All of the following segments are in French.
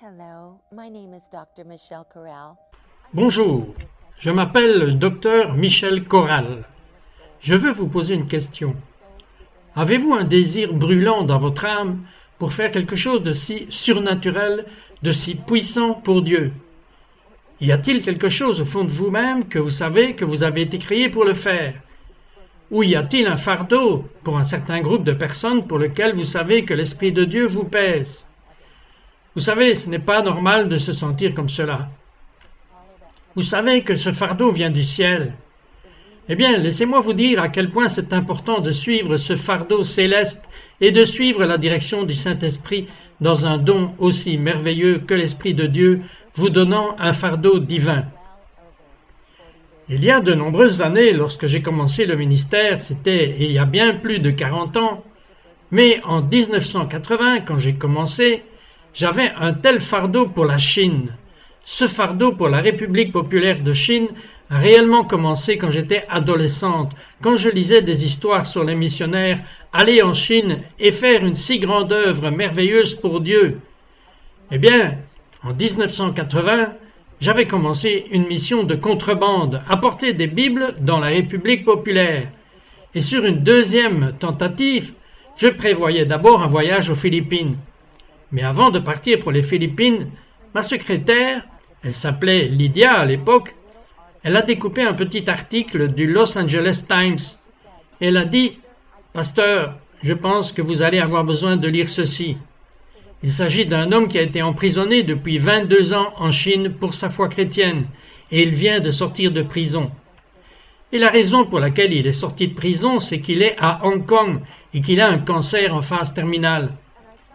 Hello, my name is Dr. Michelle Corral. Bonjour, je m'appelle le docteur Michel Corral. Je veux vous poser une question. Avez-vous un désir brûlant dans votre âme pour faire quelque chose de si surnaturel, de si puissant pour Dieu? Y a-t-il quelque chose au fond de vous-même que vous savez que vous avez été créé pour le faire? Ou y a-t-il un fardeau pour un certain groupe de personnes pour lequel vous savez que l'Esprit de Dieu vous pèse? Vous savez, ce n'est pas normal de se sentir comme cela. Vous savez que ce fardeau vient du ciel. Eh bien, laissez-moi vous dire à quel point c'est important de suivre ce fardeau céleste et de suivre la direction du Saint-Esprit dans un don aussi merveilleux que l'Esprit de Dieu vous donnant un fardeau divin. Il y a de nombreuses années, lorsque j'ai commencé le ministère, c'était il y a bien plus de 40 ans, mais en 1980, quand j'ai commencé, j'avais un tel fardeau pour la Chine. Ce fardeau pour la République populaire de Chine a réellement commencé quand j'étais adolescente, quand je lisais des histoires sur les missionnaires aller en Chine et faire une si grande œuvre merveilleuse pour Dieu. Eh bien, en 1980, j'avais commencé une mission de contrebande, apporter des Bibles dans la République populaire. Et sur une deuxième tentative, je prévoyais d'abord un voyage aux Philippines. Mais avant de partir pour les Philippines, ma secrétaire, elle s'appelait Lydia à l'époque, elle a découpé un petit article du Los Angeles Times. Elle a dit « Pasteur, je pense que vous allez avoir besoin de lire ceci. Il s'agit d'un homme qui a été emprisonné depuis 22 ans en Chine pour sa foi chrétienne et il vient de sortir de prison. Et la raison pour laquelle il est sorti de prison, c'est qu'il est à Hong Kong et qu'il a un cancer en phase terminale.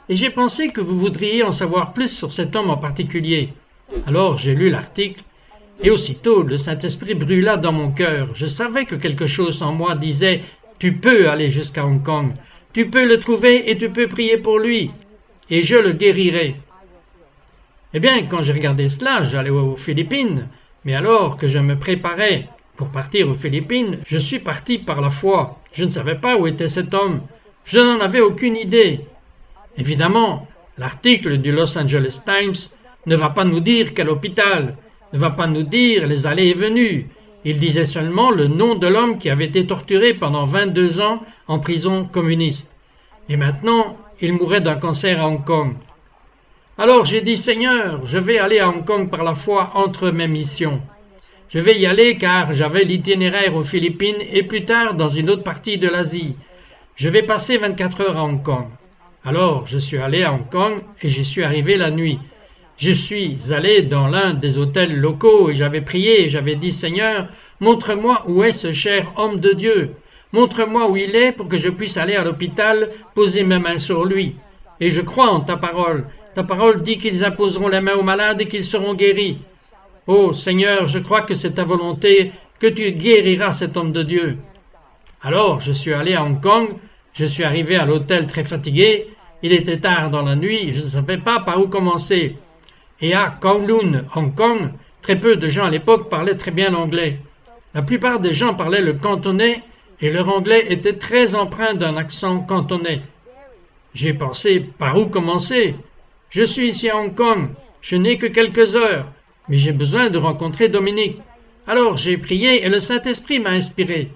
Et j'ai pensé que vous voudriez en savoir plus sur cet homme en particulier. Alors j'ai lu l'article, et aussitôt le Saint-Esprit brûla dans mon cœur. Je savais que quelque chose en moi disait « Tu peux aller jusqu'à Hong Kong, tu peux le trouver et tu peux prier pour lui, et je le guérirai. » Eh bien, quand j'ai regardé cela, j'allais aux Philippines, mais alors que je me préparais pour partir aux Philippines, je suis parti par la foi. Je ne savais pas où était cet homme, je n'en avais aucune idée. Évidemment, l'article du Los Angeles Times ne va pas nous dire quel hôpital, ne va pas nous dire les allées et venues. Il disait seulement le nom de l'homme qui avait été torturé pendant 22 ans en prison communiste. Et maintenant, il mourait d'un cancer à Hong Kong. Alors j'ai dit, Seigneur, je vais aller à Hong Kong par la foi entre mes missions. Je vais y aller car j'avais l'itinéraire aux Philippines et plus tard dans une autre partie de l'Asie. Je vais passer 24 heures à Hong Kong. Alors, je suis allé à Hong Kong et j'y suis arrivé la nuit. Je suis allé dans l'un des hôtels locaux et j'avais prié et j'avais dit « Seigneur, montre-moi où est ce cher homme de Dieu. Montre-moi où il est pour que je puisse aller à l'hôpital, poser mes mains sur lui. Et je crois en ta parole. Ta parole dit qu'ils imposeront les mains aux malades et qu'ils seront guéris. Oh Seigneur, je crois que c'est ta volonté que tu guériras cet homme de Dieu. » Alors, je suis allé à Hong Kong. Je suis arrivé à l'hôtel très fatigué, il était tard dans la nuit, je ne savais pas par où commencer. Et à Kowloon, Hong Kong, très peu de gens à l'époque parlaient très bien l'anglais. La plupart des gens parlaient le cantonais et leur anglais était très empreint d'un accent cantonais. J'ai pensé par où commencer? Je suis ici à Hong Kong, je n'ai que quelques heures, mais j'ai besoin de rencontrer Dominique. Alors j'ai prié et le Saint-Esprit m'a inspiré.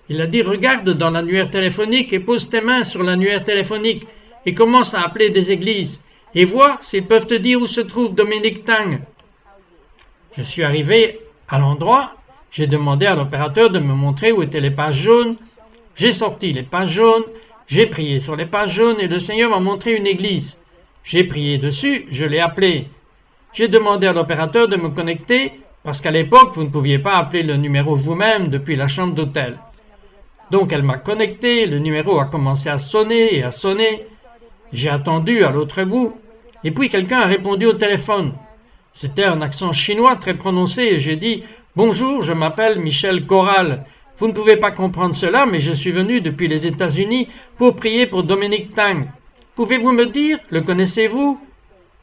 Il a dit, regarde dans l'annuaire téléphonique et pose tes mains sur l'annuaire téléphonique et commence à appeler des églises et vois s'ils peuvent te dire où se trouve Dominique Tang. Je suis arrivé à l'endroit, j'ai demandé à l'opérateur de me montrer où étaient les pages jaunes. J'ai sorti les pages jaunes, j'ai prié sur les pages jaunes et le Seigneur m'a montré une église. J'ai prié dessus, je l'ai appelée. J'ai demandé à l'opérateur de me connecter parce qu'à l'époque, vous ne pouviez pas appeler le numéro vous-même depuis la chambre d'hôtel. Donc elle m'a connecté, le numéro a commencé à sonner et à sonner. J'ai attendu à l'autre bout, et puis quelqu'un a répondu au téléphone. C'était un accent chinois très prononcé, et j'ai dit « Bonjour, je m'appelle Michel Corral. Vous ne pouvez pas comprendre cela, mais je suis venu depuis les États-Unis pour prier pour Dominique Tang. Pouvez-vous me dire, le connaissez-vous?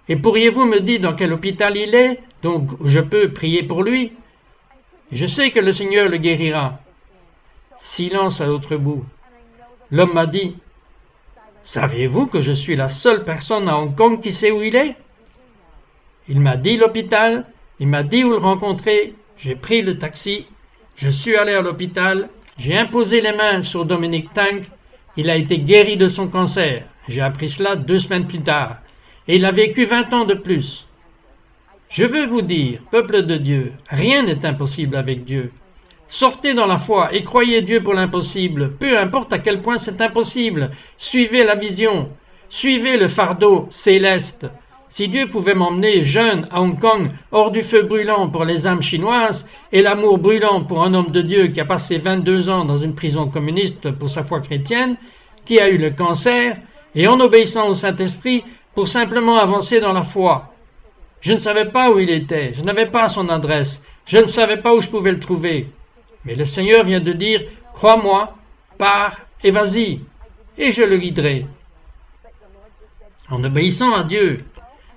Et pourriez-vous me dire dans quel hôpital il est, donc je peux prier pour lui? Je sais que le Seigneur le guérira. » Silence à l'autre bout. L'homme m'a dit « Saviez-vous que je suis la seule personne à Hong Kong qui sait où il est ?» Il m'a dit l'hôpital, il m'a dit où le rencontrer, j'ai pris le taxi, je suis allé à l'hôpital, j'ai imposé les mains sur Dominique Tank, il a été guéri de son cancer. J'ai appris cela 2 semaines plus tard. Et il a vécu 20 ans de plus. Je veux vous dire, peuple de Dieu, rien n'est impossible avec Dieu. Sortez dans la foi et croyez Dieu pour l'impossible, peu importe à quel point c'est impossible. Suivez la vision, suivez le fardeau céleste. Si Dieu pouvait m'emmener jeune à Hong Kong, hors du feu brûlant pour les âmes chinoises et l'amour brûlant pour un homme de Dieu qui a passé 22 ans dans une prison communiste pour sa foi chrétienne, qui a eu le cancer, et en obéissant au Saint-Esprit pour simplement avancer dans la foi. Je ne savais pas où il était, je n'avais pas son adresse, je ne savais pas où je pouvais le trouver. Mais le Seigneur vient de dire, crois-moi, pars et vas-y, et je le guiderai. En obéissant à Dieu,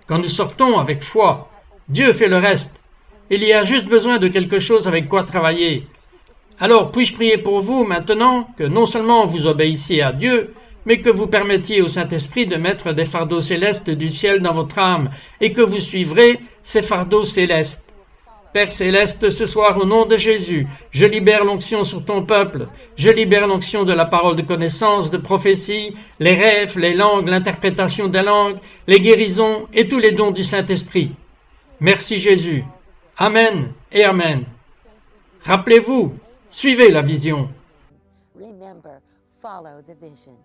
quand nous sortons avec foi, Dieu fait le reste. Il y a juste besoin de quelque chose avec quoi travailler. Alors puis-je prier pour vous maintenant que non seulement vous obéissiez à Dieu, mais que vous permettiez au Saint-Esprit de mettre des fardeaux célestes du ciel dans votre âme et que vous suivrez ces fardeaux célestes. Père céleste, ce soir, au nom de Jésus, je libère l'onction sur ton peuple, je libère l'onction de la parole de connaissance, de prophétie, les rêves, les langues, l'interprétation des langues, les guérisons et tous les dons du Saint-Esprit. Merci Jésus. Amen et Amen. Rappelez-vous, suivez la vision. Remember, follow the vision.